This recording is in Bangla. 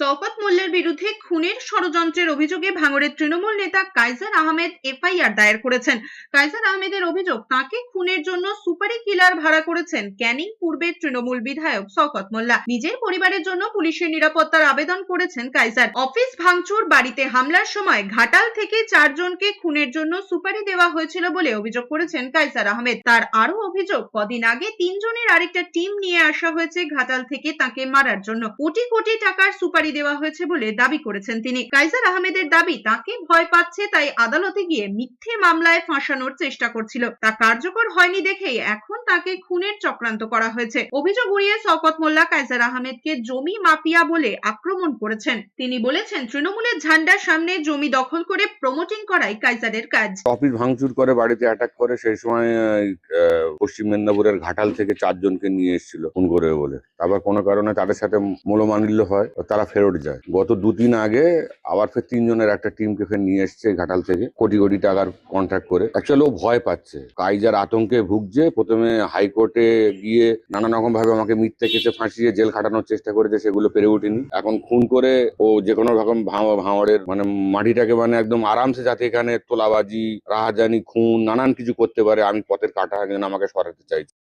শওকত মোল্লার বিরুদ্ধে খুনের ষড়যন্ত্রের অভিযোগে ভাঙড়ের তৃণমূল নেতা কাইজার আহমেদ এফআইআর দায়ের করেছেন। কাইজার আহমেদের অভিযোগ, তাকে খুনের জন্য সুপারি কিলার ভাড়া করেছেন ক্যানিং পূর্বের তৃণমূল বিধায়ক শওকত মোল্লা। নিজের পরিবারের জন্য পুলিশের নিরাপত্তার আবেদন করেছেন কাইজার। অফিস ভাঙচুর, বাড়িতে হামলার সময় ঘাটাল থেকে 4 জনকে খুনের জন্য সুপারি দেওয়া হয়েছিল বলে অভিযোগ করেছেন কাইজার আহমেদ। তার আরো অভিযোগ, কদিন আগে 3 জনের আরেকটা টিম নিয়ে আসা হয়েছে ঘাটাল থেকে তাকে মারার জন্য। কোটি কোটি টাকার সুপারি দেওয়া হয়েছে বলে দাবি করেছেন তিনি। কাইজার আহমেদের দাবি, তাকে ভয় পাচ্ছে তাই আদালতে গিয়ে মিথ্যে মামলায় ফাঁসানোর চেষ্টা করছিল, তা কার্যকর হয়নি দেখেই এখন তাকে খুনের চক্রান্ত করা হয়েছে। অভিযোগ উড়িয়ে শওকত মোল্লা কাইজার আহমেদকে জমি মাফিয়া বলে আক্রমণ করেছেন। তিনি বলেছেন, তৃণমূলের ঝান্ডার সামনে জমি দখল করে প্রমোটিং করাই কাইজারের কাজ। অফিস ভাঙচুর করে, বাড়িতে অ্যাটাক করে, সেই সময় পশ্চিম মেদিনীপুরের ঘাটাল থেকে 4 জনকে নিয়ে এসেছিল খুন করে বলে। তারপর কোনো কারণে তাদের সাথে মনোমালিন্য হয়, তারা ফেরত যায়। গত 2-3 আগে আবার ফের 3 জনের একটা টিমকে ফের নিয়ে এসছে ঘাটাল থেকে কোটি কোটি টাকার কন্ট্রাক্ট করে। অ্যাকচুয়ালি ও ভয় পাচ্ছে, কাইজার আতঙ্কে ভুগছে। প্রথমে হাইকোর্টে গিয়ে নানা রকম ভাবে আমাকে মিথ্যে কেসে ফাঁসিয়ে জেল খাটানোর চেষ্টা করেছে, সেগুলো পেরে ওঠেনি। এখন খুন করে ও যে কোনো রকম ভাঙড়ের মাটিটাকে একদম আরামসে, যাতে এখানে তোলাবাজি, রাহাজানি, খুন, নানান কিছু করতে পারে, আমি পথের কাঁটা যেন আমাকে সরাতে চাইছি।